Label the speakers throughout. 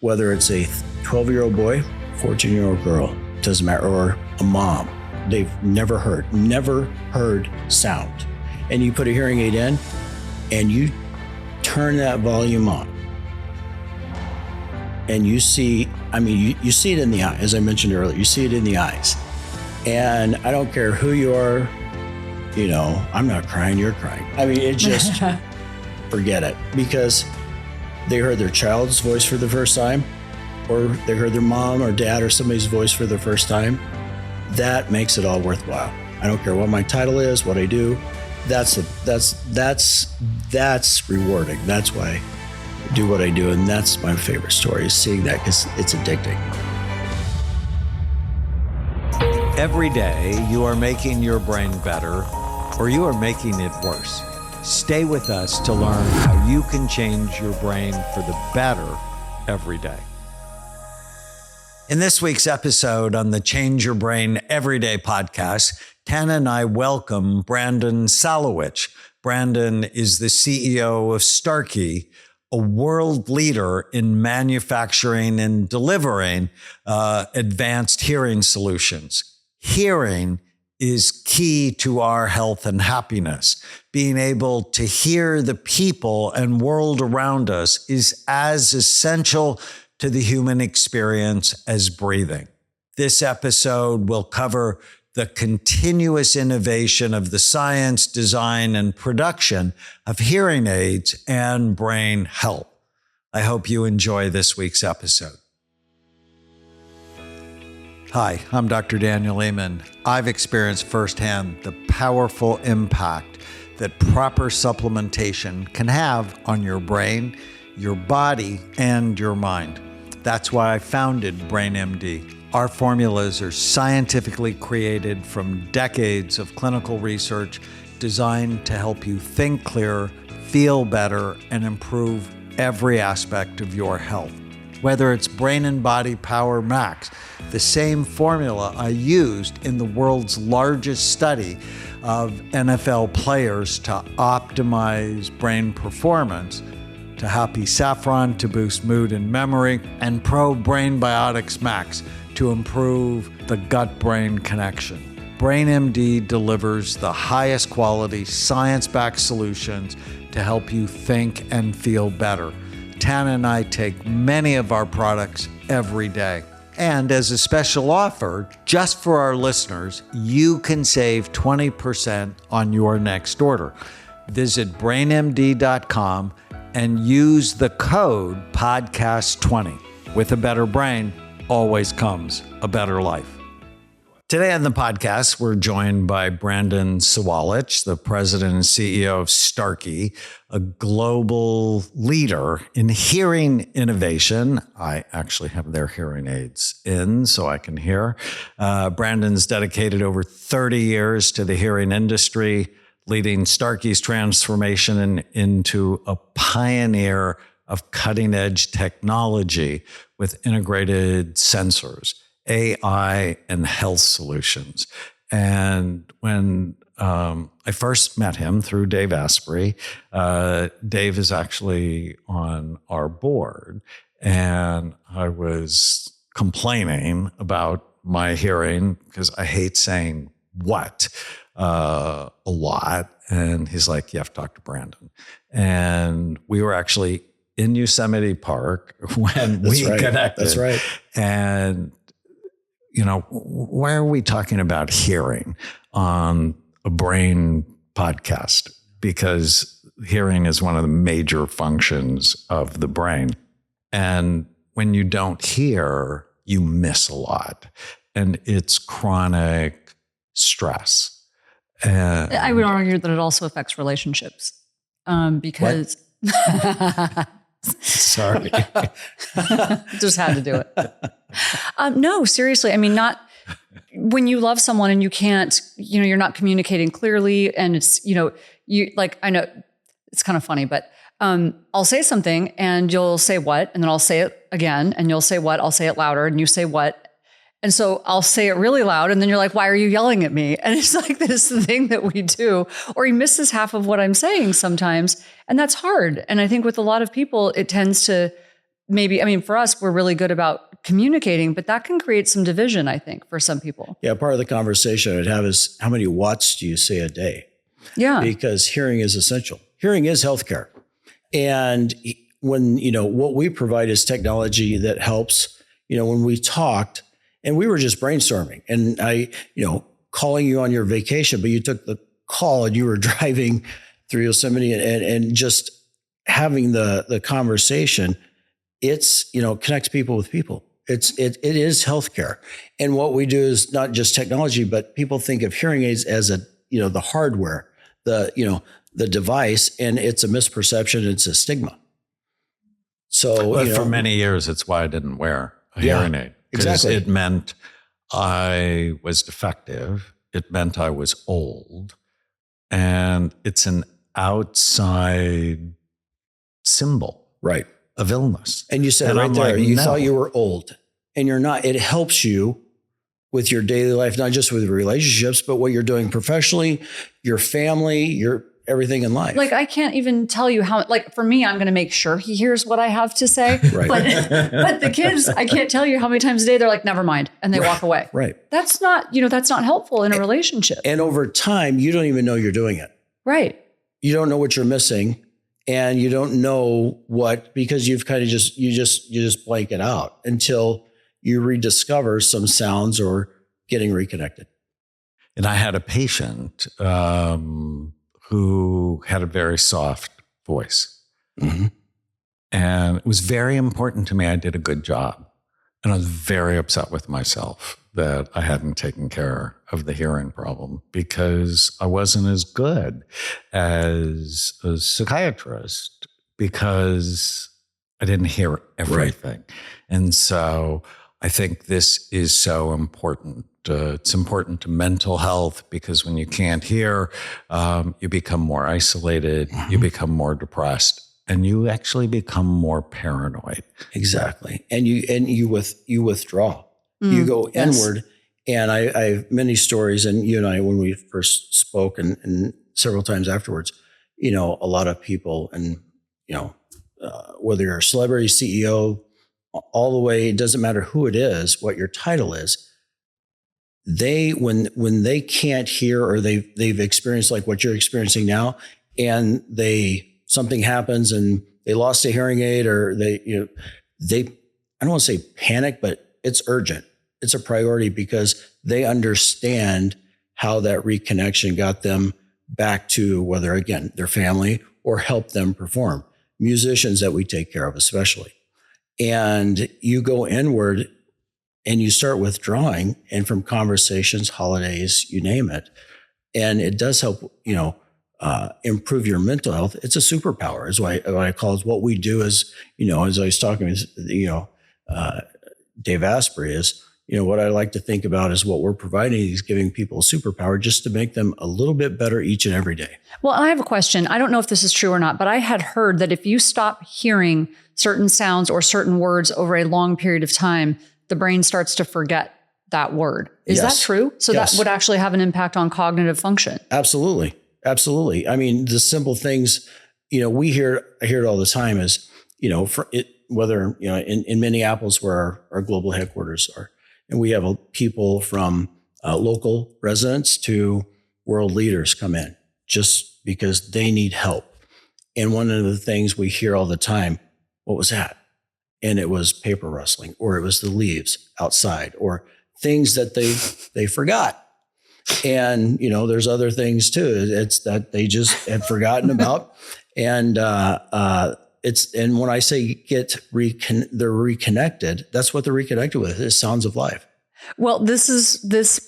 Speaker 1: whether it's a 12-year-old boy, 14-year-old girl, doesn't matter, or a mom. They've never heard sound. And you put a hearing aid in and you turn that volume on. And you see, you see it in the eye, as I mentioned earlier, you see it in the eyes. And I don't care who you are, I'm not crying, you're crying. It just, forget it. Because they heard their child's voice for the first time, or they heard their mom or dad or somebody's voice for the first time. That makes it all worthwhile. I don't care what my title is, what I do. That's rewarding. That's why I do what I do. And that's my favorite story, is seeing that, because it's addicting.
Speaker 2: Every day you are making your brain better, or you are making it worse. Stay with us to learn how you can change your brain for the better every day. In this week's episode on the Change Your Brain Everyday podcast, Tana and I welcome Brandon Sawalich. Brandon is the CEO of Starkey, a world leader in manufacturing and delivering advanced hearing solutions. Hearing is key to our health and happiness. Being able to hear the people and world around us is as essential to the human experience as breathing. This episode will cover the continuous innovation of the science, design, and production of hearing aids and brain health. I hope you enjoy this week's episode. Hi, I'm Dr. Daniel Amen. I've experienced firsthand the powerful impact that proper supplementation can have on your brain, your body, and your mind. That's why I founded BrainMD. Our formulas are scientifically created from decades of clinical research designed to help you think clearer, feel better, and improve every aspect of your health. Whether it's Brain and Body Power Max, the same formula I used in the world's largest study of NFL players to optimize brain performance, to Happy Saffron to boost mood and memory, and Pro Brain Biotics Max to improve the gut-brain connection. BrainMD delivers the highest quality, science-backed solutions to help you think and feel better. Tana and I take many of our products every day. And as a special offer, just for our listeners, you can save 20% on your next order. Visit brainmd.com and use the code podcast20. With a better brain, always comes a better life. Today on the podcast, we're joined by Brandon Sawalich, the president and CEO of Starkey, a global leader in hearing innovation. I actually have their hearing aids in so I can hear. Brandon's dedicated over 30 years to the hearing industry, leading Starkey's transformation into a pioneer of cutting-edge technology with integrated sensors, AI, and health solutions. And when I first met him through Dave Asprey, Dave is actually on our board, and I was complaining about my hearing because I hate saying what a lot. And he's like, you have to talk to Brandon. And we were actually in Yosemite Park when we connected.
Speaker 1: That's right.
Speaker 2: And, why are we talking about hearing on a brain podcast? Because hearing is one of the major functions of the brain. And when you don't hear, you miss a lot. And it's chronic stress.
Speaker 3: I would argue that it also affects relationships because...
Speaker 2: Sorry.
Speaker 3: Just had to do it. No, seriously. Not when you love someone and you can't, you're not communicating clearly, and it's, I know it's kind of funny, but I'll say something and you'll say what, and then I'll say it again, and you'll say what, I'll say it louder, and you say what. And so I'll say it really loud, and then you're like, why are you yelling at me? And it's like this thing that we do, or he misses half of what I'm saying sometimes. And that's hard. And I think with a lot of people, it tends to maybe, I mean, for us, we're really good about communicating, but that can create some division, I think, for some people.
Speaker 1: Yeah, part of the conversation I'd have is how many watts do you say a day?
Speaker 3: Yeah.
Speaker 1: Because hearing is essential. Hearing is healthcare. And when, what we provide is technology that helps, when we talked and we were just brainstorming and I, calling you on your vacation, but you took the call and you were driving through Yosemite and just having the conversation, it's, connects people with people. It is healthcare. And what we do is not just technology, but people think of hearing aids as the hardware, the device, and it's a misperception. It's a stigma. So
Speaker 2: for many years, it's why I didn't wear a hearing aid.
Speaker 1: Exactly.
Speaker 2: It meant I was defective. It meant I was old. And it's an outside symbol.
Speaker 1: Right.
Speaker 2: Of illness.
Speaker 1: And you said
Speaker 2: and
Speaker 1: there, you
Speaker 2: no.
Speaker 1: thought you were old and you're not. It helps you with your daily life, not just with relationships, but what you're doing professionally, your family, your everything in life.
Speaker 3: Like, I can't even tell you how, like, for me, I'm going to make sure he hears what I have to say.
Speaker 1: Right.
Speaker 3: But the kids, I can't tell you how many times a day they're like, never mind. And they walk away.
Speaker 1: Right.
Speaker 3: That's not helpful in a relationship.
Speaker 1: And over time, you don't even know you're doing it.
Speaker 3: Right.
Speaker 1: You don't know what you're missing. And you don't know because you've kind of you just blank it out until you rediscover some sounds or getting reconnected.
Speaker 2: And I had a patient who had a very soft voice.
Speaker 1: Mm-hmm.
Speaker 2: And it was very important to me I did a good job. And I was very upset with myself that I hadn't taken care of the hearing problem because I wasn't as good as a psychiatrist because I didn't hear everything. Right. And so I think this is so important. It's important to mental health because when you can't hear, you become more isolated, mm-hmm. you become more depressed. And you actually become more paranoid.
Speaker 1: Exactly. And you withdraw. You go inward. And I have many stories, and you and I, when we first spoke and several times afterwards, a lot of people and, whether you're a celebrity, CEO, all the way, it doesn't matter who it is, what your title is, when they can't hear or they've experienced like what you're experiencing now, and something happens and they lost a hearing aid or they I don't want to say panic, but it's urgent. It's a priority because they understand how that reconnection got them back to whether, again, their family or help them perform. Musicians that we take care of, especially. And you go inward and you start withdrawing, and from conversations, holidays, you name it. And it does help, improve your mental health. It's a superpower is what I call it. What we do is, as I was talking with, Dave Asprey is, what I like to think about is what we're providing is giving people a superpower just to make them a little bit better each and every day.
Speaker 3: Well, I have a question. I don't know if this is true or not, but I had heard that if you stop hearing certain sounds or certain words over a long period of time, the brain starts to forget that word. Is that true? So that would actually have an impact on cognitive function.
Speaker 1: Absolutely. Absolutely. I mean, the simple things, I hear it all the time is, whether, in Minneapolis where our global headquarters are, and we have people from local residents to world leaders come in just because they need help. And one of the things we hear all the time, what was that? And it was paper rustling, or it was the leaves outside, or things that they forgot. And, there's other things too. It's that they just had forgotten about. And and when I say they're reconnected, that's what they're reconnected with is sounds of life.
Speaker 3: Well,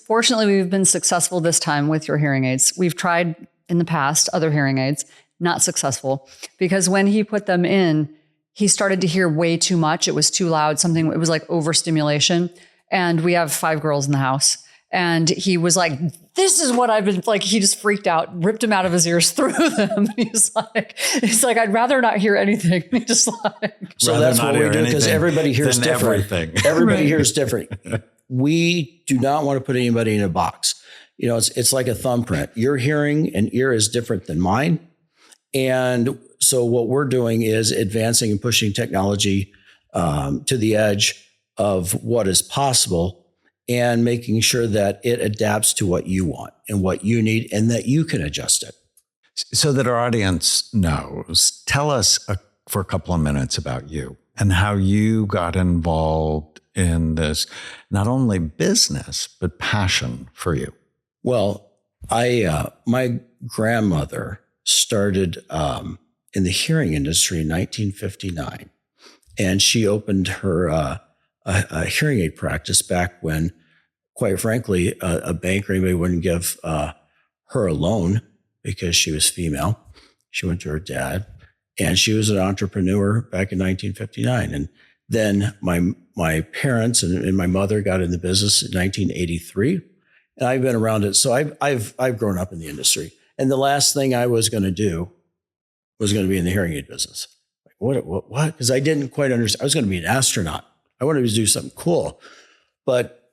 Speaker 3: fortunately, we've been successful this time with your hearing aids. We've tried in the past other hearing aids, not successful, because when he put them in, he started to hear way too much. It was too loud. It was like overstimulation. And we have 5 girls in the house. And he was like, this is what I've been like. He just freaked out, ripped them out of his ears, threw them. He's like, I'd rather not hear anything. Just like,
Speaker 1: so that's what we do because everybody hears different.
Speaker 2: Everything.
Speaker 1: Everybody hears different. We do not want to put anybody in a box. It's like a thumbprint. Your hearing and ear is different than mine. And so what we're doing is advancing and pushing technology to the edge of what is possible and making sure that it adapts to what you want and what you need and that you can adjust it.
Speaker 2: So that our audience knows, tell us for a couple of minutes about you and how you got involved in this, not only business, but passion for you.
Speaker 1: Well, my grandmother started in the hearing industry in 1959, and she opened her a hearing aid practice back when, quite frankly, a bank or anybody wouldn't give her a loan because she was female. She went to her dad, and she was an entrepreneur back in 1959. And then my parents and my mother got in the business in 1983, and I've been around it. So I've grown up in the industry. And the last thing I was going to do was going to be in the hearing aid business. Like, what? Because I didn't quite understand. I was going to be an astronaut. I wanted to do something cool, but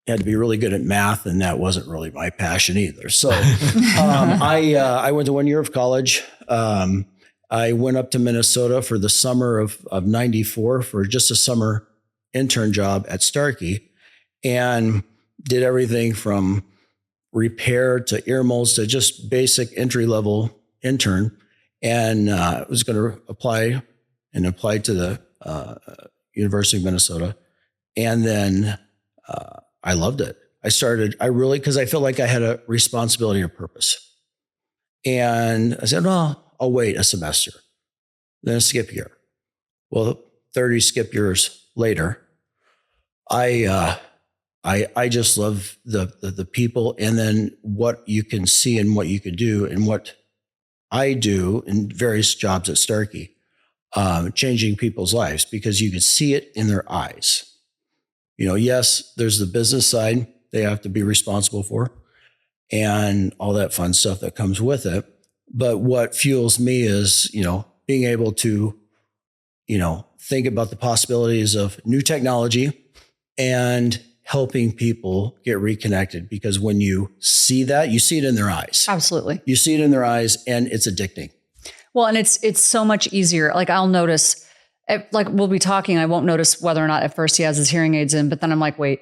Speaker 1: I had to be really good at math, and that wasn't really my passion either. So I went to 1 year of college. I went up to Minnesota for the summer of 94 for just a summer intern job at Starkey, and did everything from repair to ear molds to just basic entry-level intern. And I was going to apply to the University of Minnesota. And then I loved it. Because I felt like I had a responsibility and a purpose. And I said, well, I'll wait a semester, then a skip year. Well, 30 skip years later, I just love the people, and then what you can see and what you can do, and what I do in various jobs at Starkey, changing people's lives because you can see it in their eyes. Yes, there's the business side they have to be responsible for and all that fun stuff that comes with it. But what fuels me is, being able to, think about the possibilities of new technology and helping people get reconnected, because when you see that, you see it in their eyes.
Speaker 3: Absolutely.
Speaker 1: You see it in their eyes, and it's addicting.
Speaker 3: Well, and it's so much easier. Like, I'll notice, like, we'll be talking, I won't notice whether or not at first he has his hearing aids in, but then I'm like, wait,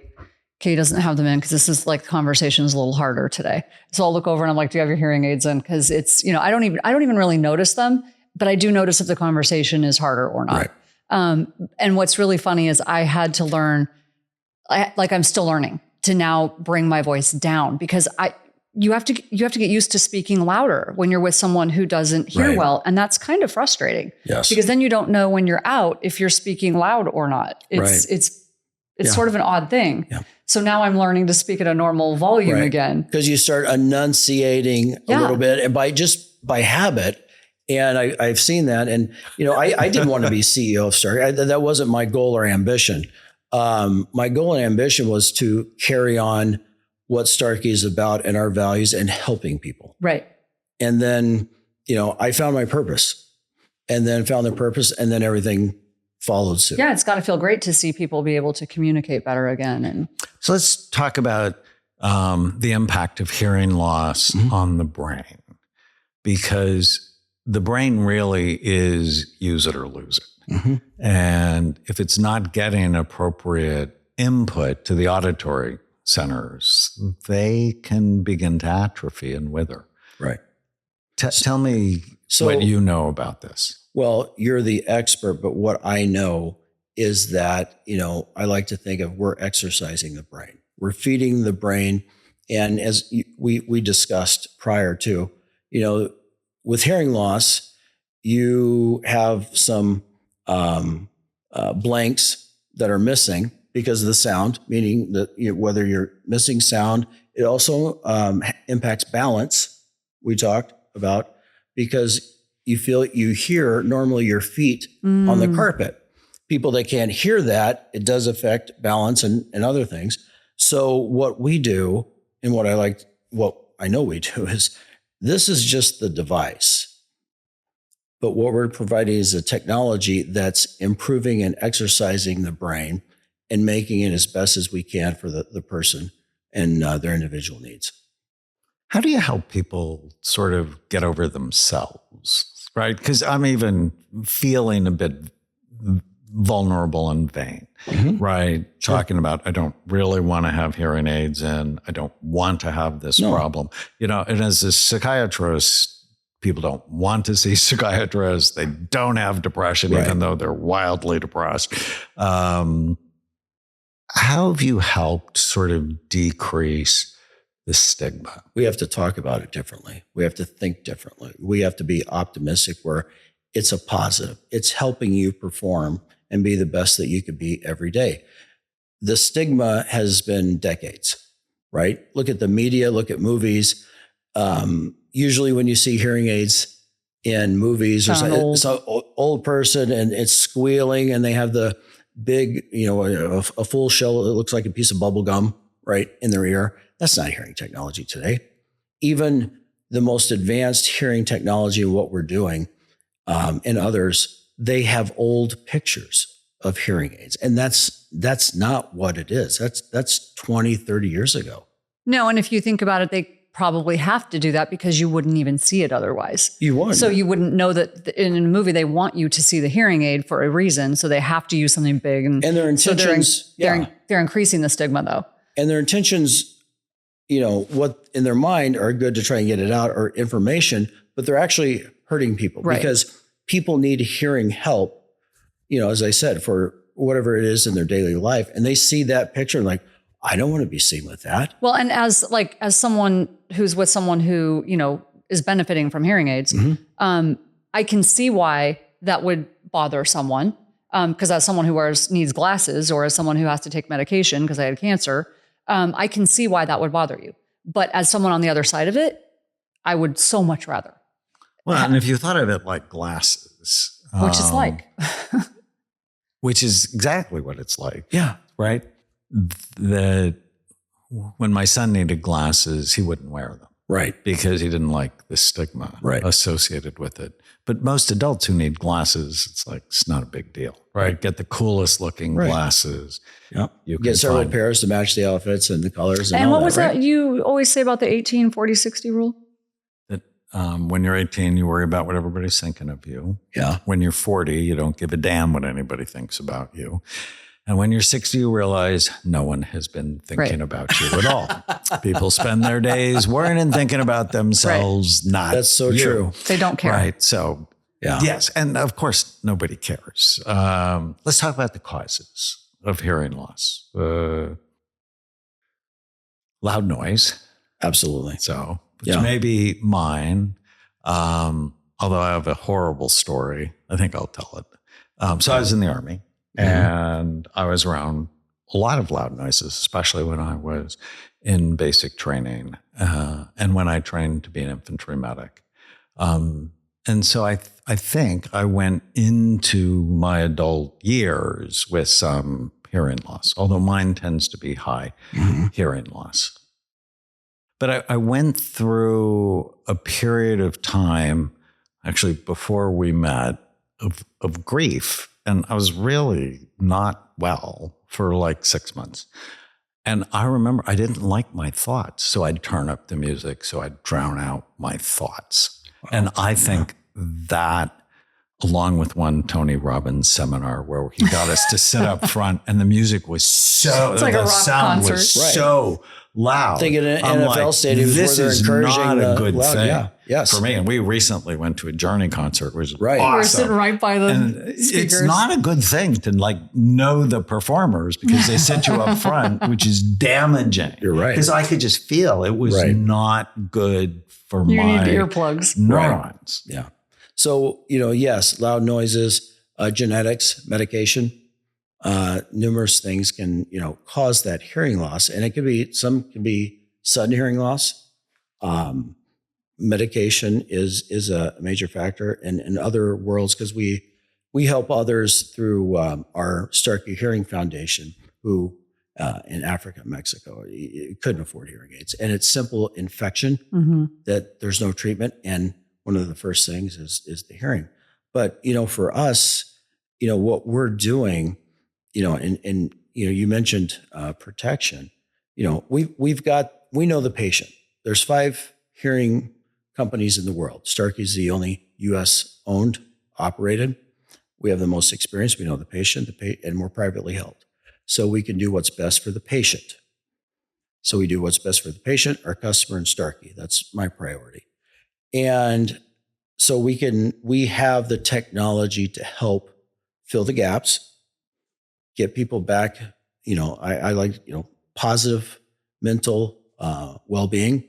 Speaker 3: Kay doesn't have them in, because this is like, the conversation is a little harder today. So I'll look over and I'm like, do you have your hearing aids in? Because it's, I don't even really notice them, but I do notice if the conversation is harder or not.
Speaker 1: Right.
Speaker 3: And what's really funny is I had to learn, I'm still learning to now bring my voice down, because you have to get used to speaking louder when you're with someone who doesn't hear
Speaker 1: Right.
Speaker 3: well. And that's kind of frustrating.
Speaker 1: Yes.
Speaker 3: Because then you don't know when you're out if you're speaking loud or not. It's sort of an odd thing.
Speaker 1: Yeah.
Speaker 3: So now I'm learning to speak at a normal volume
Speaker 1: Right.
Speaker 3: again.
Speaker 1: Because you start enunciating a little bit, and by habit. And I've seen that. And, I didn't want to be CEO of Starkey. That wasn't my goal or ambition. My goal and ambition was to carry on what Starkey is about and our values and helping people.
Speaker 3: Right.
Speaker 1: And then, I found my purpose, and then found the purpose, and then everything followed suit.
Speaker 3: Yeah. It's got to feel great to see people be able to communicate better again. And
Speaker 2: So let's talk about the impact of hearing loss on the brain, because the brain really is use it or lose it.
Speaker 1: Mm-hmm.
Speaker 2: And if it's not getting appropriate input to the auditory centers, they can begin to atrophy and wither.
Speaker 1: Right.
Speaker 2: Tell me what you know about this.
Speaker 1: Well, you're the expert, but what I know is that, I like to think of, we're exercising the brain. We're feeding the brain. And as we discussed prior to, with hearing loss, you have some blanks that are missing because of the sound, meaning that whether you're missing sound, it also impacts balance, we talked about, because you hear normally your feet on the carpet. People that can't hear that, it does affect balance and other things. So what we do, and what I know we do, is this is just the device. But what we're providing is a technology that's improving and exercising the brain and making it as best as we can for the person and their individual needs.
Speaker 2: How do you help people sort of get over themselves, right? Because I'm even feeling a bit vulnerable and vain, right? Sure. Talking about, I don't really want to have hearing aids and I don't want to have this problem. You know, and as a psychiatrist, people don't want to see psychiatrists. They don't have depression, even though they're wildly depressed. How have you helped sort of decrease the stigma?
Speaker 1: We have to talk about it differently. We have to think differently. We have to be optimistic where it's a positive. It's helping you perform and be the best that you could be every day. The stigma has been decades, right? Look at the media, look at movies. Usually when you see hearing aids in movies, or it's an old person and it's squealing and they have the big, you know, a full shell that looks like a piece of bubble gum right in their ear. That's not hearing technology today. Even the most advanced hearing technology, what we're doing, and others, they have old pictures of hearing aids. And that's not what it is. That's 20, 30 years ago.
Speaker 3: No, and if you think about it, they probably have to do that because you wouldn't even see it otherwise.
Speaker 1: You wouldn't.
Speaker 3: So you wouldn't know that in a movie, they want you to see the hearing aid for a reason. So they have to use something big. And
Speaker 1: their intentions,
Speaker 3: so they're increasing the stigma though.
Speaker 1: And their intentions, you know, what in their mind are good to try and get it out or information, but they're actually hurting people because people need hearing help, you know, as I said, for whatever it is in their daily life. And they see that picture and like, I don't want to be seen with that.
Speaker 3: Well, and as someone who's with someone who, you know, is benefiting from hearing aids, I can see why that would bother someone. Because as someone who needs glasses or as someone who has to take medication because I had cancer, I can see why that would bother you. But as someone on the other side of it, I would so much rather.
Speaker 2: Well, and if you thought of it like glasses,
Speaker 3: which is like,
Speaker 2: which is exactly what it's like.
Speaker 1: Yeah.
Speaker 2: Right. That when my son needed glasses, he wouldn't wear them.
Speaker 1: Right.
Speaker 2: Because he didn't like the stigma associated with it. But most adults who need glasses, it's like, it's not a big deal, right? Get the coolest looking glasses.
Speaker 1: Yep. You get several pairs to match the outfits and the colors.
Speaker 3: And what was that you always say about the 18-40-60 rule?
Speaker 2: That when you're 18, you worry about what everybody's thinking of you.
Speaker 1: Yeah.
Speaker 2: When you're 40, you don't give a damn what anybody thinks about you. And when you're 60, you realize no one has been thinking about you at all. People spend their days worrying and thinking about themselves, not
Speaker 1: That's so true.
Speaker 3: They don't care.
Speaker 2: Right. So, yes. And of course, nobody cares. Let's talk about the causes of hearing loss. Loud noise.
Speaker 1: Absolutely.
Speaker 2: So, which may be mine. Although I have a horrible story. I think I'll tell it. So I was in the Army. And I was around a lot of loud noises, especially when I was in basic training and when I trained to be an infantry medic. And so I think I went into my adult years with some hearing loss, although mine tends to be high hearing loss. But I went through a period of time, actually before we met, of grief. And I was really not well for like 6 months. And I remember I didn't like my thoughts. So I'd turn up the music. So I'd drown out my thoughts. Wow. And I think that, along with one Tony Robbins seminar where he got us to sit up front and the music was so,
Speaker 3: it's like
Speaker 2: the
Speaker 3: a rock
Speaker 2: sound
Speaker 3: concert.
Speaker 2: was so loud.
Speaker 1: Think in an NFL stadium where they're encouraging
Speaker 2: not a good
Speaker 1: loud,
Speaker 2: thing
Speaker 1: yes.
Speaker 2: for me. And we recently went to a Journey concert, which was
Speaker 3: We were
Speaker 2: awesome.
Speaker 3: sitting right by the speakers.
Speaker 2: It's not a good thing to like know the performers because they sit you up front, which is damaging.
Speaker 1: You're right.
Speaker 2: Because I could just feel it was not good for
Speaker 3: you
Speaker 2: my
Speaker 3: need earplugs.
Speaker 2: neurons.
Speaker 1: Yeah. So, yes, loud noises, genetics, medication, numerous things can, cause that hearing loss. And it could be, some can be sudden hearing loss. Medication is a major factor in other worlds because we help others through our Starkey Hearing Foundation, who in Africa, Mexico, couldn't afford hearing aids. And it's simple infection that there's no treatment. And one of the first things is the hearing. But, for us, what we're doing, and you mentioned protection, we know the patient. There's 5 hearing companies in the world. Starkey's the only US owned, operated. We have the most experience. We know the patient, and we're privately held. So we can do what's best for the patient. So we do what's best for the patient, our customer, and Starkey. That's my priority. And so we have the technology to help fill the gaps, get people back. I like, positive mental well-being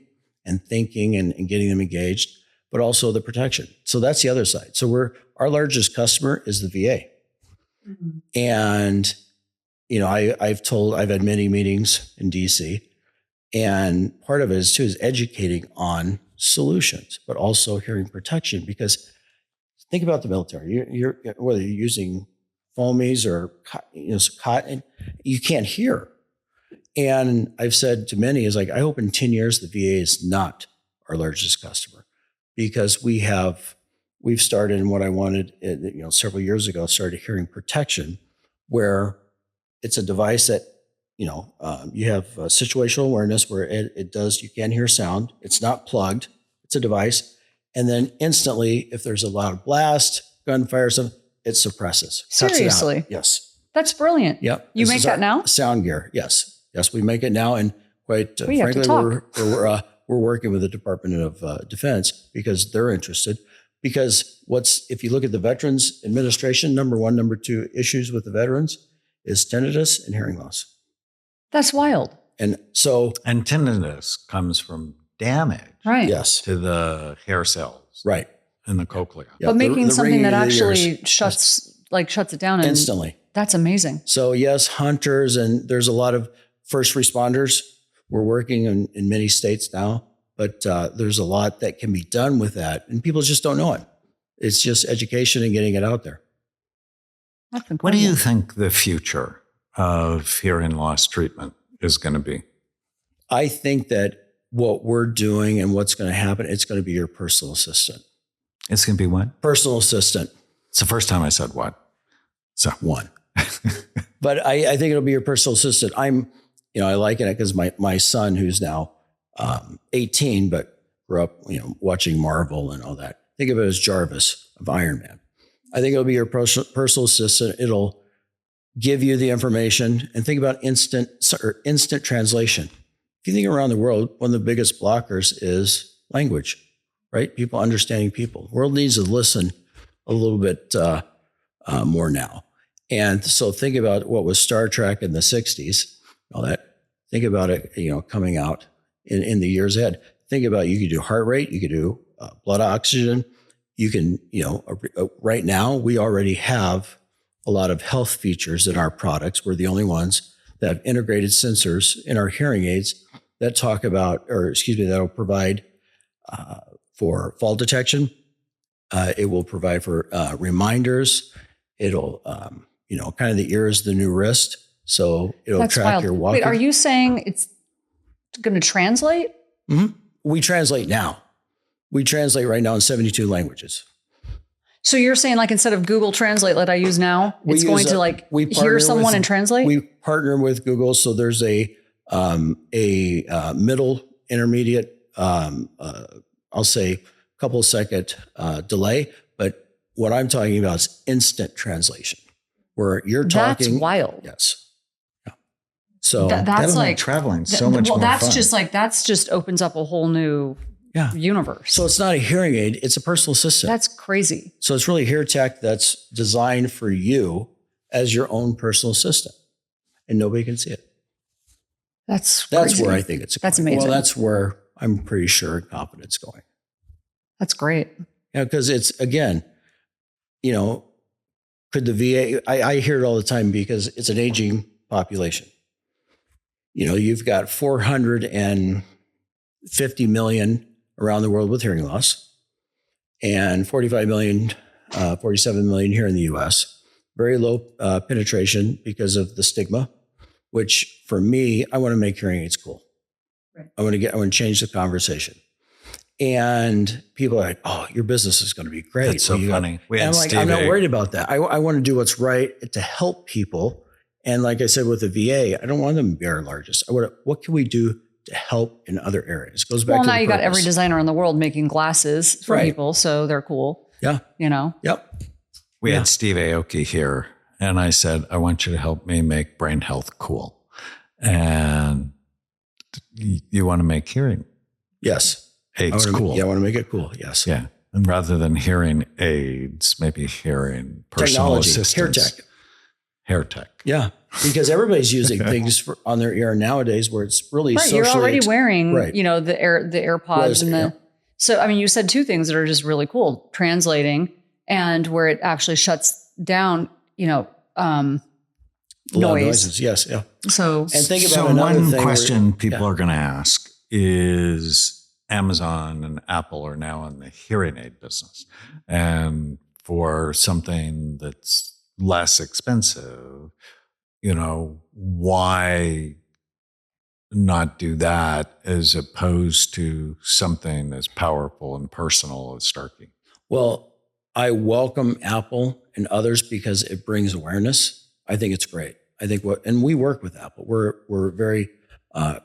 Speaker 1: and thinking and getting them engaged, but also the protection. So that's the other side. So our largest customer is the VA. Mm-hmm. And, I've had many meetings in DC, and part of it is educating on solutions, but also hearing protection, because think about the military. You're whether you're using foamies or cotton, you can't hear. And I've said to many, is like, I hope in 10 years the VA is not our largest customer, because we've started in what I wanted, several years ago, started hearing protection, where it's a device that, you have situational awareness where you can hear sound. It's not plugged. It's a device. And then instantly, if there's a loud blast, gunfire, something, it suppresses.
Speaker 3: Seriously?
Speaker 1: Cuts it out. Yes.
Speaker 3: That's brilliant.
Speaker 1: Yep.
Speaker 3: You make that now?
Speaker 1: Sound gear. Yes. Yes, we make it now. And quite frankly, we're working with the Department of Defense because they're interested. Because if you look at the Veterans Administration, number 1, number 2 issues with the veterans is tinnitus and hearing loss.
Speaker 3: That's wild.
Speaker 2: And tinnitus comes from damage,
Speaker 3: right?
Speaker 1: Yes,
Speaker 2: to the hair cells,
Speaker 1: right,
Speaker 2: in the cochlea.
Speaker 3: Yeah, but making something that actually shuts it down
Speaker 1: instantly.
Speaker 3: That's amazing.
Speaker 1: So yes, hunters, and there's a lot of first responders. We're working in many states now, but there's a lot that can be done with that, and people just don't know it. It's just education and getting it out there.
Speaker 3: That's incredible.
Speaker 2: What do you think the future of hearing loss treatment is going to be?
Speaker 1: I think that what we're doing and what's going to happen, it's going to be your personal assistant.
Speaker 2: It's going to be what?
Speaker 1: Personal assistant.
Speaker 2: It's the first time I said what. So
Speaker 1: one. But I think it'll be your personal assistant. I liken it because my son, who's now 18, but grew up, watching Marvel and all that. Think of it as Jarvis of Iron Man. I think it'll be your personal assistant. It'll give you the information, and think about instant translation. If you think around the world, one of the biggest blockers is language, right? People understanding people. The world needs to listen a little bit more now. And so think about what was Star Trek in the 60s, all that. Think about it, coming out in the years ahead. Think about, you could do heart rate, you could do blood oxygen. You can, right now we already have a lot of health features in our products. We're the only ones that have integrated sensors in our hearing aids that talk about, that'll provide for fall detection. It will provide for reminders. It'll, kind of the ear is the new wrist. So it'll track your walking.
Speaker 3: Wait, are you saying it's going to translate?
Speaker 1: Mm-hmm. We translate now. We translate right now in 72 languages.
Speaker 3: So you're saying, like, instead of Google Translate that I use now, it's going to hear someone and translate?
Speaker 1: We partner with Google. So there's a middle intermediate, I'll say couple second delay. But what I'm talking about is instant translation, where you're talking.
Speaker 3: That's wild.
Speaker 1: Yes. Yeah. So
Speaker 3: that's like
Speaker 2: traveling so much more
Speaker 3: that's
Speaker 2: fun.
Speaker 3: That's just opens up a whole new universe.
Speaker 1: So it's not a hearing aid, it's a personal assistant.
Speaker 3: That's crazy.
Speaker 1: So it's really hear tech that's designed for you as your own personal assistant, and nobody can see it.
Speaker 3: That's
Speaker 1: where I think it's going.
Speaker 3: That's amazing.
Speaker 1: Well, that's where I'm pretty sure and confident it's going.
Speaker 3: That's great.
Speaker 1: Yeah, because it's, again, could the VA, I hear it all the time because it's an aging population. You've got 450 million around the world with hearing loss, and 47 million here in the US. Very low penetration because of the stigma, which for me, I want to make hearing aids cool. Right. I want to change the conversation. And people are like, oh, your business is going to be great.
Speaker 2: That's so funny.
Speaker 1: I'm not worried about that. I want to do what's right to help people. And like I said, with the VA, I don't want them to be our largest. What can we do to help in other areas? It goes back to
Speaker 3: now you got every designer in the world making glasses for people, so they're cool.
Speaker 1: Yeah.
Speaker 3: Yep.
Speaker 2: We had Steve Aoki here, and I said, I want you to help me make brain health cool. And you want to make hearing
Speaker 1: Yes.
Speaker 2: aids cool.
Speaker 1: I want to make it cool. Yes.
Speaker 2: Yeah. And rather than hearing aids, maybe hearing personal
Speaker 1: Technology,
Speaker 2: assistance. Hair tech.
Speaker 1: Yeah. Because everybody's using things on their ear nowadays where it's really
Speaker 3: right.
Speaker 1: socially.
Speaker 3: You're already wearing,
Speaker 1: right.
Speaker 3: the AirPods and the. So, I mean, you said two things that are just really cool: translating and where it actually shuts down,
Speaker 1: noises. Yes. Yeah.
Speaker 3: So,
Speaker 1: and think about
Speaker 2: one question people are going to ask is Amazon and Apple are now in the hearing aid business. And for something that's less expensive, why not do that as opposed to something as powerful and personal as Starkey?
Speaker 1: Well, I welcome Apple and others because it brings awareness. I think it's great. I think and we work with Apple. We're very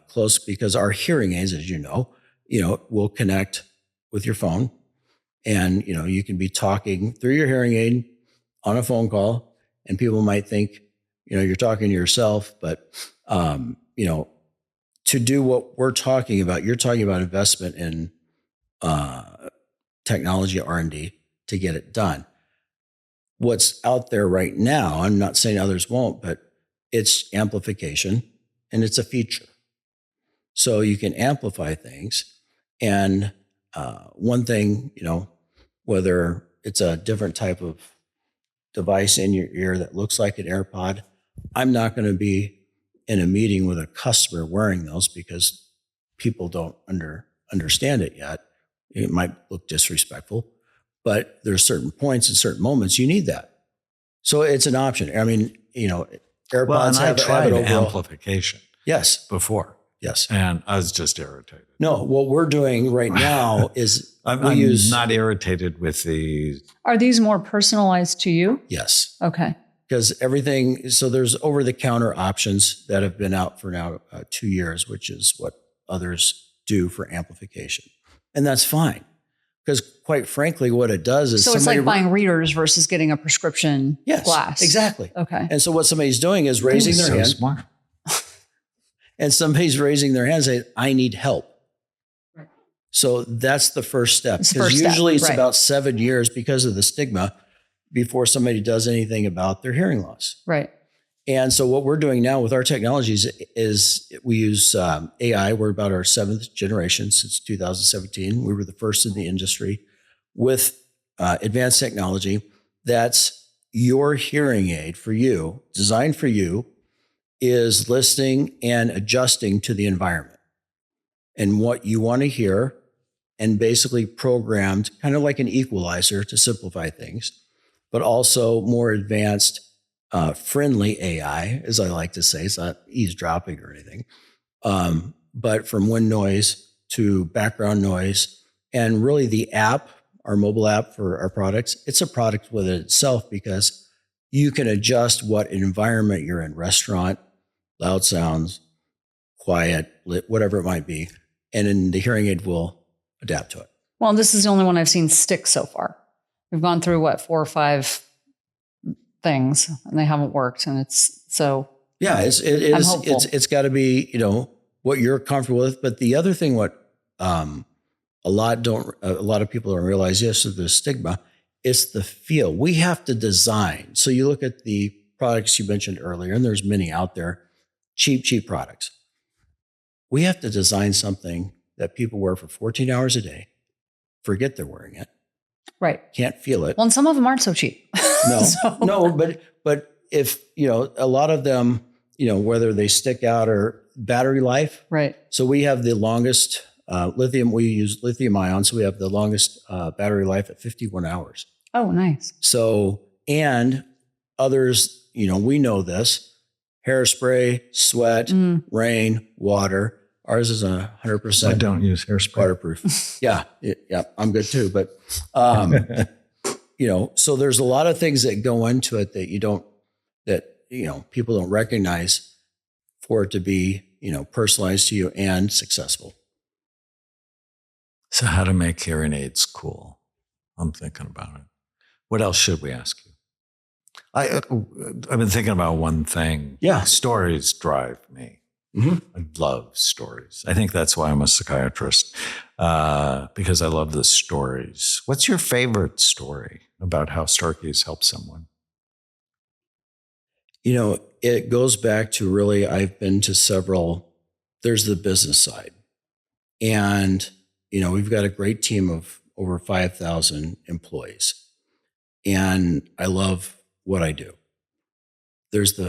Speaker 1: close because our hearing aids, as you know, will connect with your phone, and you can be talking through your hearing aid on a phone call, and people might think you're talking to yourself, but to do what we're talking about, you're talking about investment in technology R&D to get it done. What's out there right now, I'm not saying others won't, but it's amplification and it's a feature. So you can amplify things. And one thing, whether it's a different type of device in your ear that looks like an AirPod, I'm not going to be in a meeting with a customer wearing those because people don't understand it yet. It might look disrespectful, but there's certain points and certain moments you need that. So it's an option. I mean, AirPods
Speaker 2: I tried amplification.
Speaker 1: Yes.
Speaker 2: Before.
Speaker 1: Yes.
Speaker 2: And I was just irritated.
Speaker 1: No, what we're doing right now is
Speaker 2: I'm not irritated with these.
Speaker 3: Are these more personalized to you?
Speaker 1: Yes.
Speaker 3: Okay.
Speaker 1: Because everything, so there's over-the-counter options that have been out for now 2 years, which is what others do for amplification. And that's fine. Because quite frankly, what it does is...
Speaker 3: So it's like buying readers versus getting a prescription glass.
Speaker 1: Exactly.
Speaker 3: Okay.
Speaker 1: And so what somebody's doing is raising their hand.
Speaker 2: Smart.
Speaker 1: And somebody's raising their hand and saying, I need help. Right. So that's the first step. Because usually it's about 7 years because of the stigma before somebody does anything about their hearing loss.
Speaker 3: Right.
Speaker 1: And so what we're doing now with our technologies is we use AI. We're about our 7th generation since 2017. We were the first in the industry with advanced technology. That's your hearing aid for you, designed for you, is listening and adjusting to the environment and what you want to hear, and basically programmed kind of like an equalizer to simplify things, but also more advanced, friendly AI, as I like to say. It's not eavesdropping or anything, but from wind noise to background noise. And really the app, our mobile app for our products, it's a product within itself because you can adjust what environment you're in, restaurant, loud sounds, quiet, lit, whatever it might be. And then the hearing aid will adapt to it.
Speaker 3: Well, this is the only one I've seen stick so far. We've gone through 4 or 5 things and they haven't worked. And it's so.
Speaker 1: Yeah, it's got to be, what you're comfortable with. But the other thing, what a lot of people don't realize, yes, so the stigma, it's the feel. We have to design. So you look at the products you mentioned earlier, and there's many out there, cheap products. We have to design something that people wear for 14 hours a day, forget they're wearing it.
Speaker 3: Right.
Speaker 1: Can't feel it.
Speaker 3: Well, and some of them aren't so cheap.
Speaker 1: No, no, but if, a lot of them, whether they stick out or battery life.
Speaker 3: Right.
Speaker 1: So we have the longest lithium, we use lithium ion. So we have the longest battery life at 51 hours.
Speaker 3: Oh, nice.
Speaker 1: So, and others, we know this, hairspray, sweat, rain, water. Ours is 100%.
Speaker 2: I don't use hairspray.
Speaker 1: Waterproof. Yeah, I'm good too. But, so there's a lot of things that go into it that people don't recognize for it to be, personalized to you and successful.
Speaker 2: So how to make hearing aids cool? I'm thinking about it. What else should we ask you? I've been thinking about one thing.
Speaker 1: Yeah.
Speaker 2: Stories drive me.
Speaker 1: Mhm.
Speaker 2: I love stories. I think that's why I'm a psychiatrist, because I love the stories. What's your favorite story about how Starkey's helped someone?
Speaker 1: It goes back to really, I've been to several, there's the business side. And, we've got a great team of over 5,000 employees. And I love what I do. There's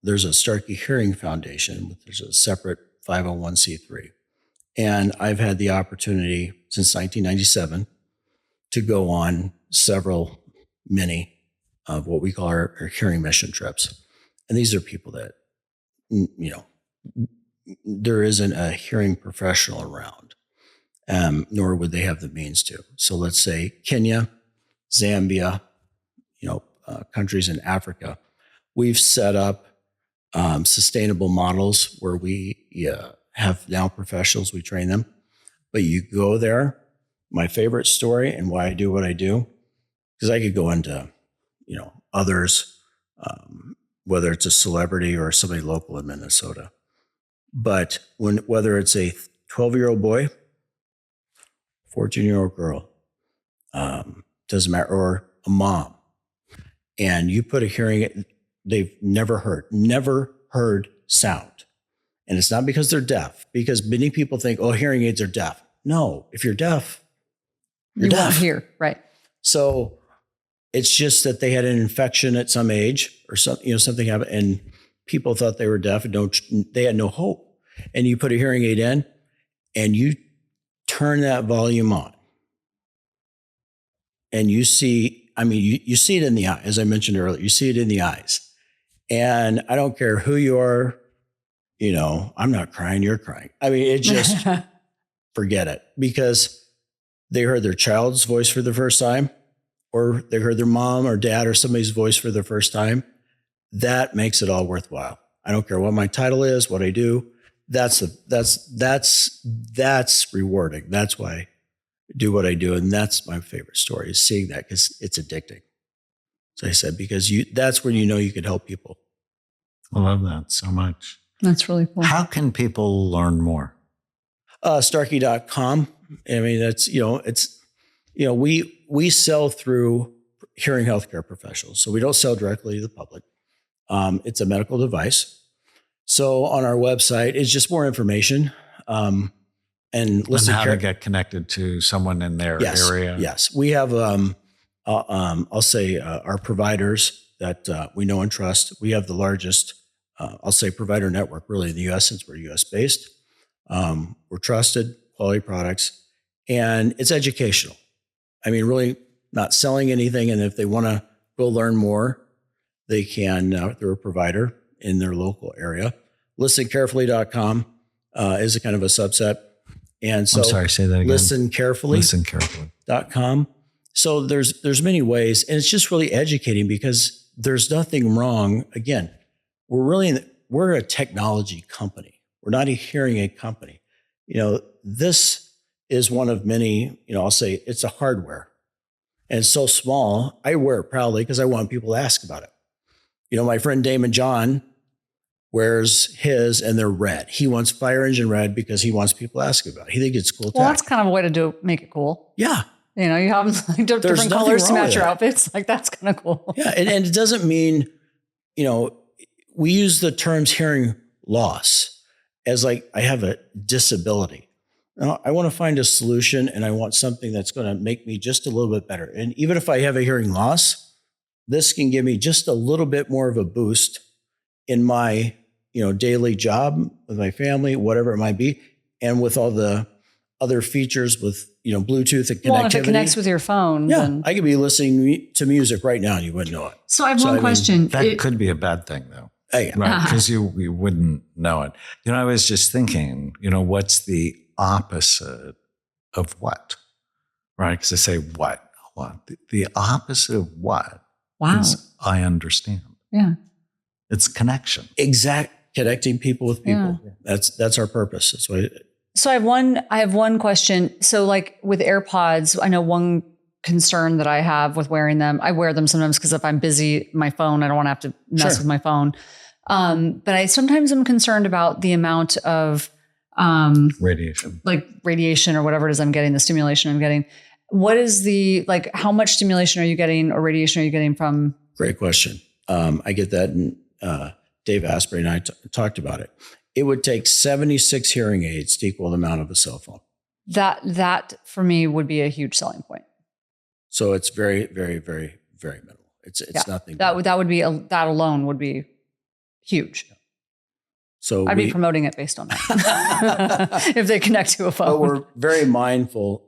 Speaker 1: there's a Starkey Hearing Foundation. There's a separate 501c3. And I've had the opportunity since 1997 to go on many of what we call our hearing mission trips. And these are people that, there isn't a hearing professional around, nor would they have the means to. So let's say Kenya, Zambia, countries in Africa, we've set up sustainable models where we have now professionals, we train them. But you go there, my favorite story and why I do what I do, because I could go into, others, whether it's a celebrity or somebody local in Minnesota. But whether it's a 12-year-old boy, 14-year-old girl, doesn't matter, or a mom, and you put a hearing, they've never heard sound. And it's not because they're deaf, because many people think, oh, hearing aids are deaf. No, if you're deaf, you're deaf.
Speaker 3: You won't hear, right?
Speaker 1: So it's just that they had an infection at some age or something happened and people thought they were deaf and they had no hope. And you put a hearing aid in and you turn that volume on and you see, you see it in the eye, as I mentioned earlier, you see it in the eyes. And I don't care who you are, I'm not crying, you're crying. It just, forget it, because they heard their child's voice for the first time, or they heard their mom or dad or somebody's voice for the first time. That makes it all worthwhile. I don't care what my title is, what I do. That's rewarding. That's why I do what I do. And that's my favorite story, is seeing that, because it's addicting. As I said, because that's when you can help people.
Speaker 2: I love that so much.
Speaker 3: That's really cool.
Speaker 2: How can people learn more?
Speaker 1: Starkey.com. That's, we sell through hearing healthcare professionals. So we don't sell directly to the public. It's a medical device. So on our website, it's just more information. And
Speaker 2: how to get connected to someone in their area.
Speaker 1: Yes. We have, I'll say our providers that we know and trust. We have the largest, provider network really in the U.S. since we're U.S. based. We're trusted, quality products, and it's educational. Really not selling anything. And if they want to go learn more, they can through a provider in their local area. ListenCarefully.com is a kind of a subset. And so,
Speaker 2: I'm sorry, say that again.
Speaker 1: ListenCarefully.com. So there's many ways, and it's just really educating, because there's nothing wrong. Again, we're a technology company. We're not a hearing aid company. This is one of many, I'll say it's a hardware, and it's so small. I wear it proudly because I want people to ask about it. My friend Damon John wears his, and they're red. He wants fire engine red because he wants people to ask about it. He thinks it's cool.
Speaker 3: Well, that's kind of a way to make it cool.
Speaker 1: Yeah.
Speaker 3: You have different colors to match your outfits. That's kind of cool.
Speaker 1: Yeah. And it doesn't mean, we use the terms hearing loss as I have a disability. No, I want to find a solution, and I want something that's going to make me just a little bit better. And even if I have a hearing loss, this can give me just a little bit more of a boost in my, daily job with my family, whatever it might be. And with all the other features with, Bluetooth and connectivity. Well, if it
Speaker 3: connects with your phone.
Speaker 1: Yeah.
Speaker 3: Then...
Speaker 1: I could be listening to music right now and you wouldn't know it.
Speaker 3: So I have one question.
Speaker 2: That could be a bad thing though.
Speaker 1: Yeah.
Speaker 2: Right. Because you wouldn't know it. I was just thinking, what's the opposite of what? Right. Because I say what? The opposite of what?
Speaker 3: Wow.
Speaker 2: Is I understand.
Speaker 3: Yeah.
Speaker 2: It's connection.
Speaker 1: Connecting people with people. Yeah. That's our purpose. That's why.
Speaker 3: So I have one question. So with AirPods, I know one concern that I have with wearing them. I wear them sometimes because if I'm busy, my phone, I don't want to have to mess with my phone. But I sometimes am concerned about the amount of radiation or whatever it is I'm getting, the stimulation I'm getting. What is how much stimulation are you getting or radiation are you getting from?
Speaker 1: Great question. I get that. And Dave Asprey and I talked about it. It would take 76 hearing aids to equal the amount of a cell phone.
Speaker 3: That for me would be a huge selling point.
Speaker 1: So it's very, very, very, very minimal. It's nothing.
Speaker 3: That would be that alone would be huge.
Speaker 1: So
Speaker 3: I'd be promoting it based on that. If they connect to a phone.
Speaker 1: But we're very mindful.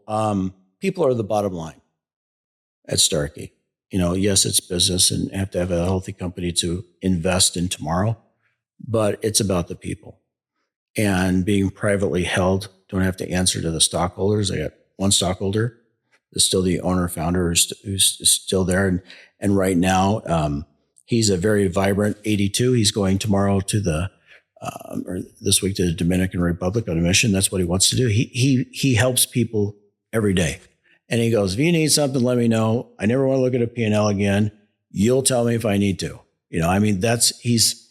Speaker 1: People are the bottom line at Starkey. Yes, it's business and have to have a healthy company to invest in tomorrow, but it's about the people. And being privately held, don't have to answer to the stockholders. I got one stockholder that's still the owner, founder, who's still there. And right now, he's a very vibrant 82. He's going tomorrow to or this week to the Dominican Republic on a mission. That's what he wants to do. He helps people every day. And he goes, if you need something, let me know. I never want to look at a P&L again. You'll tell me if I need to. He's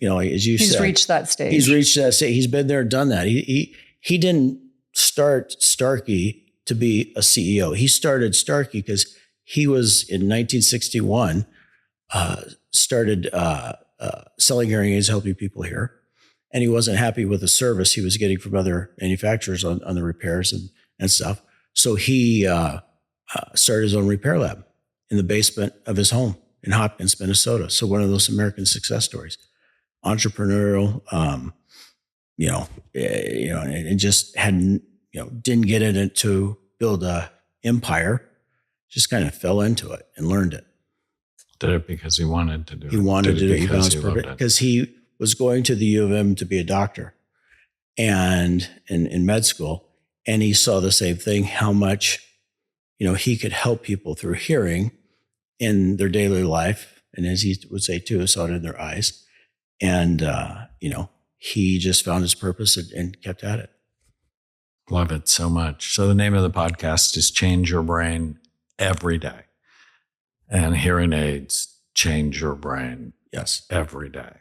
Speaker 1: as you said.
Speaker 3: He's reached that stage.
Speaker 1: He's reached that stage. He's been there, done that. He didn't start Starkey to be a CEO. He started Starkey because he was in 1961, started selling hearing aids, helping people hear. And he wasn't happy with the service he was getting from other manufacturers on the repairs and stuff. So he started his own repair lab in the basement of his home in Hopkins, Minnesota. So one of those American success stories, entrepreneurial, and just hadn't, didn't get it to build a empire, just kind of fell into it and learned it.
Speaker 4: Did it because he wanted to do it.
Speaker 1: He wanted to do it because he was going to the U of M to be a doctor and in med school. And he saw the same thing, how much, he could help people through hearing in their daily life. And as he would say too, saw it in their eyes. And, he just found his purpose and kept at it.
Speaker 4: Love it so much. So the name of the podcast is Change Your Brain Every Day. And hearing aids change your brain every day.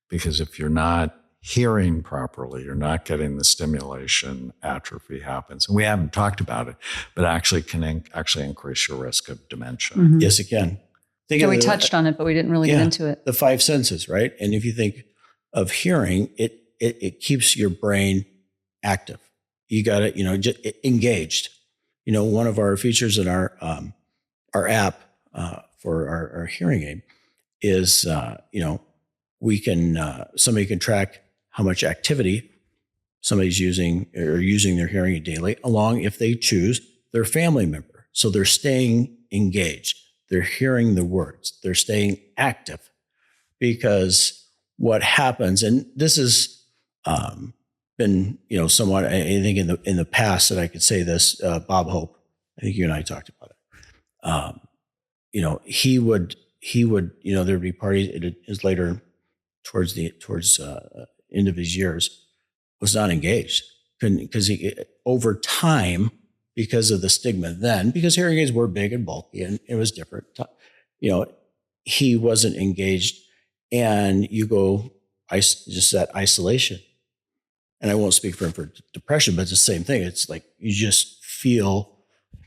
Speaker 4: Because if you're not hearing properly, you're not getting the stimulation, atrophy happens. And we haven't talked about it, but actually can actually increase your risk of dementia.
Speaker 3: Mm-hmm.
Speaker 1: Yes, it can.
Speaker 3: We touched on it, but we didn't really get into it.
Speaker 1: The five senses, right? And if you think of hearing, it keeps your brain active. You got it, just engaged. One of our features in our app for our hearing aid is, we can, somebody can track how much activity somebody's using their hearing aid daily, along if they choose their family member. So they're staying engaged. They're hearing the words. They're staying active, because what happens, and this has been, somewhat, I think in the past that I could say this, Bob Hope, I think you and I talked about it. He would, there'd be parties, it is later towards end of his years, was not engaged. Because he, over time, because of the stigma then, because hearing aids were big and bulky and it was different, he wasn't engaged. And you go, just that isolation. And I won't speak for him for depression, but it's the same thing. It's like you just feel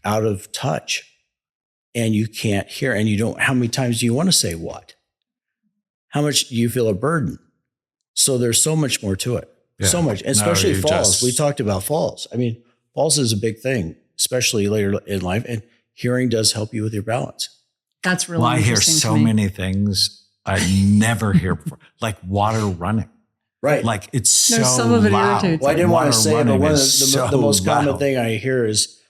Speaker 1: out of touch and you can't hear, and you don't, how many times do you want to say what? How much do you feel a burden? So there's so much more to it. Yeah. So much, especially falls. We talked about falls. I mean, falls is a big thing, especially later in life, and hearing does help you with your balance.
Speaker 3: That's really interesting.
Speaker 4: I hear so many things I never hear before, like water running.
Speaker 1: Right.
Speaker 4: Like it's so
Speaker 3: some of it
Speaker 4: loud.
Speaker 3: irritates.
Speaker 1: Well, I didn't want to say it, but one of the most common
Speaker 4: loud.
Speaker 1: thing I hear is,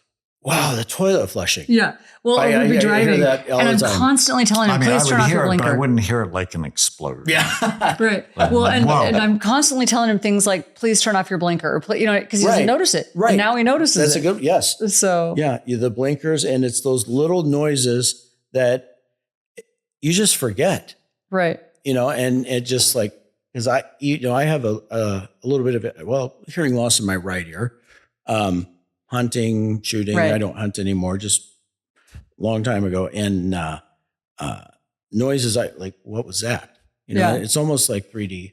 Speaker 1: wow, the toilet flushing.
Speaker 3: Yeah. Well, I would be driving,
Speaker 1: that all
Speaker 3: and I'm
Speaker 1: the time.
Speaker 3: constantly telling him, please turn off your blinker.
Speaker 4: But I wouldn't hear it like an explosion.
Speaker 1: Yeah.
Speaker 3: Right. Well, and I'm constantly telling him things like, please turn off your blinker, or because he doesn't notice it.
Speaker 1: Right.
Speaker 3: And now he notices
Speaker 1: That's
Speaker 3: it.
Speaker 1: a good, yes.
Speaker 3: So.
Speaker 1: Yeah, the blinkers, and it's those little noises that you just forget.
Speaker 3: Right.
Speaker 1: And it just like, because I have a little bit of hearing loss in my right ear, hunting, shooting.
Speaker 3: Right.
Speaker 1: I don't hunt anymore. Just long time ago, and noises. What was that? It's almost like 3D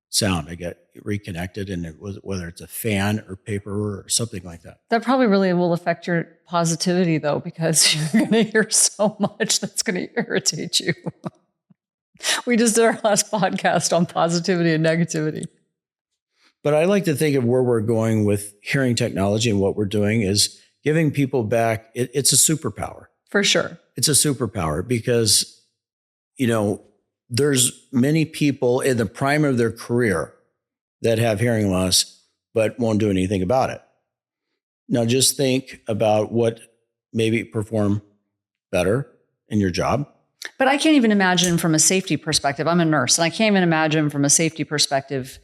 Speaker 1: sound. I get reconnected, and it was, whether it's a fan or paper or something like that.
Speaker 3: That probably really will affect your positivity, though, because you're going to hear so much that's going to irritate you. We just did our last podcast on positivity and negativity.
Speaker 1: But I like to think of where we're going with hearing technology, and what we're doing is giving people back. It's a superpower.
Speaker 3: For sure.
Speaker 1: It's a superpower because, there's many people in the prime of their career that have hearing loss, but won't do anything about it. Now, just think about what maybe perform better in your job.
Speaker 3: But I can't even imagine from a safety perspective. I'm a nurse, and I can't even imagine from a safety perspective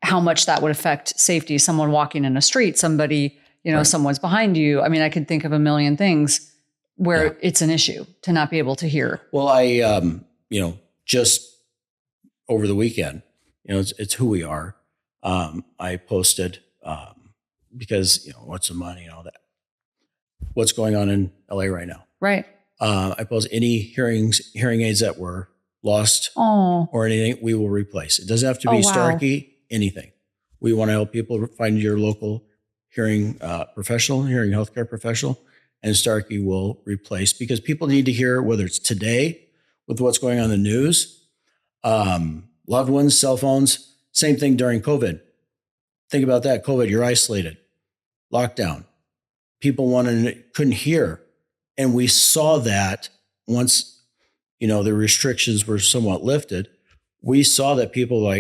Speaker 3: how much that would affect safety. Someone walking in a street, somebody, right. Someone's behind you. I mean, I could think of a million things where it's an issue to not be able to hear.
Speaker 1: Well, I, just over the weekend, it's who we are. I posted, because, what's the money and all that, what's going on in LA right now.
Speaker 3: Right.
Speaker 1: I posted any hearing aids that were lost or anything, we will replace. It doesn't have to be Starkey, anything. We want to help people find your local hearing professional, hearing healthcare professional, and Starkey will replace, because people need to hear, whether it's today with what's going on in the news, loved ones, cell phones, same thing during COVID. Think about that. COVID, you're isolated, lockdown. People couldn't hear. And we saw that once, the restrictions were somewhat lifted, we saw that people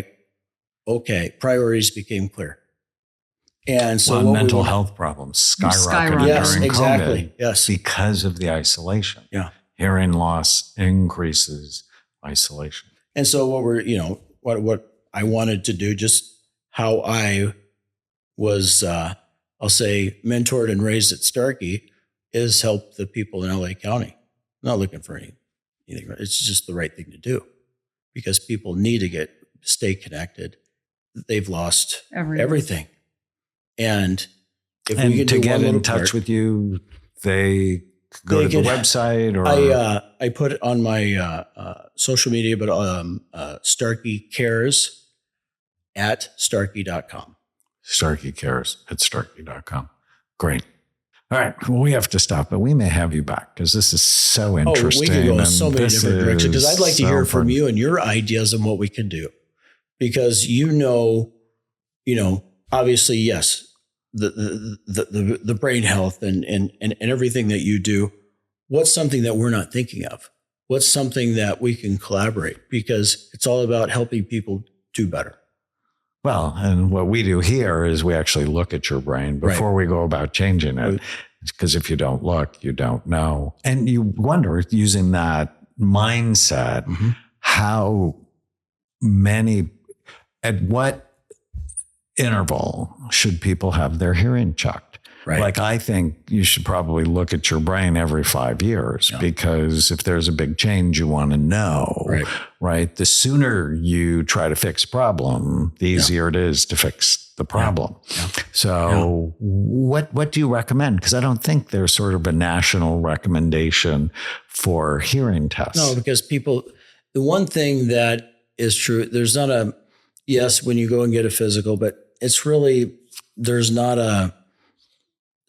Speaker 1: priorities became clear. And so
Speaker 4: mental health problems skyrocketed during
Speaker 1: exactly.
Speaker 4: COVID because of the isolation.
Speaker 1: Yeah.
Speaker 4: Hearing loss increases isolation.
Speaker 1: And so what I wanted to do, just how I was, I'll say, mentored and raised at Starkey, is help the people in LA County. I'm not looking for anything. It's just the right thing to do, because people need to stay connected. They've lost everything. And if we can
Speaker 4: to
Speaker 1: do
Speaker 4: get
Speaker 1: one
Speaker 4: in touch with you, they go to the website, or
Speaker 1: I put it on my social media, but Starkey Cares at Starkey.com.
Speaker 4: Starkey Cares at Starkey.com. Great. All right. Well, we have to stop, but we may have you back, because this is so interesting.
Speaker 1: We could go in so many different directions, because I'd like to hear from you and your ideas on what we can do. Because obviously, yes, the brain health and everything that you do. What's something that we're not thinking of? What's something that we can collaborate? Because it's all about helping people do better.
Speaker 4: Well, and what we do here is we actually look at your brain before we go about changing it. Because if you don't look, you don't know. And you wonder, using that mindset, how many, at what interval should people have their hearing checked?
Speaker 1: Right.
Speaker 4: Like, I think you should probably look at your brain every 5 years, because if there's a big change, you want to know, right? The sooner you try to fix a problem, the easier it is to fix the problem. So what do you recommend? Because I don't think there's sort of a national recommendation for hearing tests.
Speaker 1: No, because the one thing that is true, there's not when you go and get a physical, but it's really, there's not a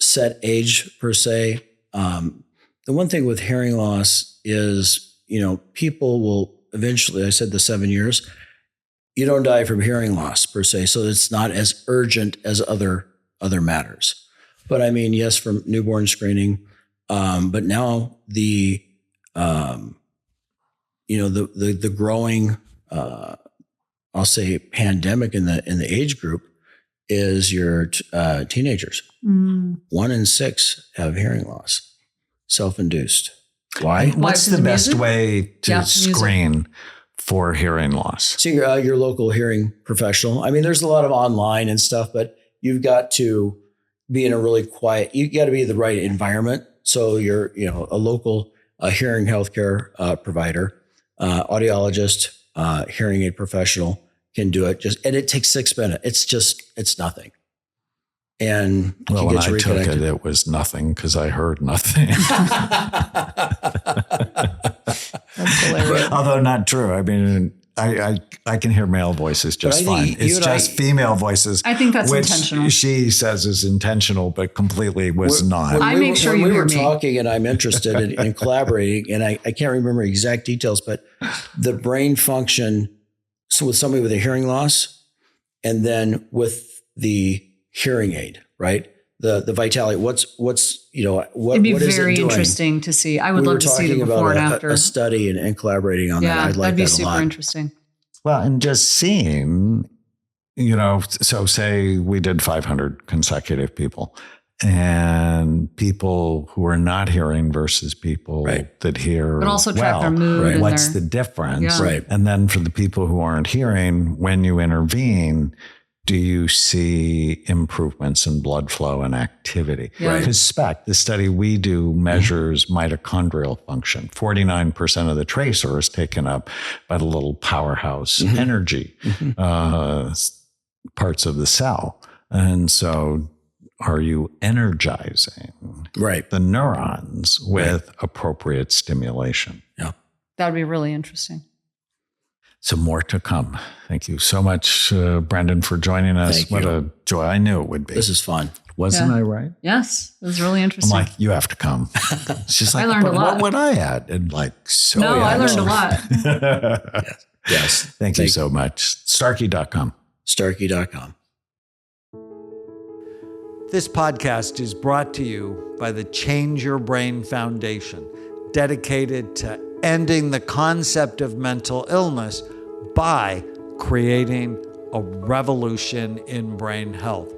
Speaker 1: set age per se. The one thing with hearing loss is, people will eventually, I said the 7 years, you don't die from hearing loss per se. So it's not as urgent as other matters. But I mean, yes, from newborn screening, but now the growing, I'll say, pandemic in the age group is your teenagers. 1 in 6 have hearing loss, self-induced. Why?
Speaker 4: What's the best way to screen for hearing loss?
Speaker 1: See your local hearing professional. I mean, there's a lot of online and stuff, but you've got to be in a really quiet, you got to be in the right environment. So you're, a local hearing healthcare provider, audiologist, hearing aid professional can do it. And it takes 6 minutes. It's nothing. and
Speaker 4: well, when
Speaker 1: get you
Speaker 4: I took
Speaker 1: reconnected.
Speaker 4: it was nothing because I heard nothing.
Speaker 3: That's hilarious.
Speaker 4: Although not true. I mean, I can hear male voices just
Speaker 1: I think
Speaker 4: fine.
Speaker 1: you
Speaker 4: It's
Speaker 1: and
Speaker 4: just female voices.
Speaker 3: I think that's
Speaker 4: which
Speaker 3: intentional.
Speaker 4: she says is intentional, but completely was not.
Speaker 3: I make sure you
Speaker 1: we
Speaker 3: hear
Speaker 1: were
Speaker 3: me.
Speaker 1: talking, and I'm interested in collaborating, and I can't remember exact details, but the brain function. So with somebody with a hearing loss, and then with the hearing aid, right? The vitality. What's what
Speaker 3: It'd be
Speaker 1: what is
Speaker 3: very
Speaker 1: it doing?
Speaker 3: interesting to see. I would
Speaker 1: We were
Speaker 3: love to see the
Speaker 1: talking
Speaker 3: before and
Speaker 1: about
Speaker 3: after.
Speaker 1: a study and collaborating on that.
Speaker 3: Yeah,
Speaker 1: I'd like
Speaker 3: that'd be
Speaker 1: that a
Speaker 3: super
Speaker 1: lot.
Speaker 3: interesting.
Speaker 4: Well, and just seeing, so say we did 500 consecutive people, and people who are not hearing versus people
Speaker 1: Right.
Speaker 4: that hear
Speaker 3: But also track their
Speaker 4: well,
Speaker 3: mood
Speaker 1: Right.
Speaker 3: and
Speaker 4: what's
Speaker 3: their,
Speaker 4: the difference?
Speaker 3: Yeah.
Speaker 1: Right.
Speaker 4: And then for the people who aren't hearing, when you intervene, do you see improvements in blood flow and activity?
Speaker 3: Yeah. Right.
Speaker 4: Because SPECT, the study we do, measures mitochondrial function. 49% of the tracer is taken up by the little powerhouse energy parts of the cell. And so are you energizing
Speaker 1: Right.
Speaker 4: the neurons with appropriate stimulation?
Speaker 1: Yeah.
Speaker 3: that would be really interesting.
Speaker 4: So more to come. Thank you so much, Brandon, for joining us.
Speaker 1: Thank
Speaker 4: What
Speaker 1: you.
Speaker 4: a joy. I knew it would be.
Speaker 1: This is fun.
Speaker 4: Wasn't
Speaker 3: Yeah.
Speaker 4: I right?
Speaker 3: Yes, it was really
Speaker 4: I'm
Speaker 3: interesting.
Speaker 4: like, you have to come. She's like,
Speaker 3: I learned
Speaker 4: but
Speaker 3: a lot.
Speaker 4: what would I add? And like, so
Speaker 3: no,
Speaker 4: yeah,
Speaker 3: I learned
Speaker 4: no.
Speaker 3: a lot.
Speaker 1: Yes.
Speaker 4: Thank you so much. Starkey.com.
Speaker 1: Starkey.com.
Speaker 2: This podcast is brought to you by the Change Your Brain Foundation, dedicated to ending the concept of mental illness by creating a revolution in brain health.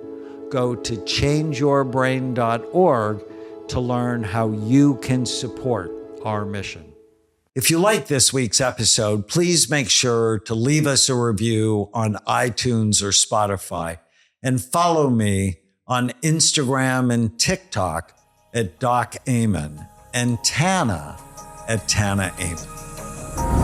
Speaker 2: Go to changeyourbrain.org to learn how you can support our mission. If you like this week's episode, please make sure to leave us a review on iTunes or Spotify, and follow me on Instagram and TikTok at Doc Amen, and Tana at Tana Amen.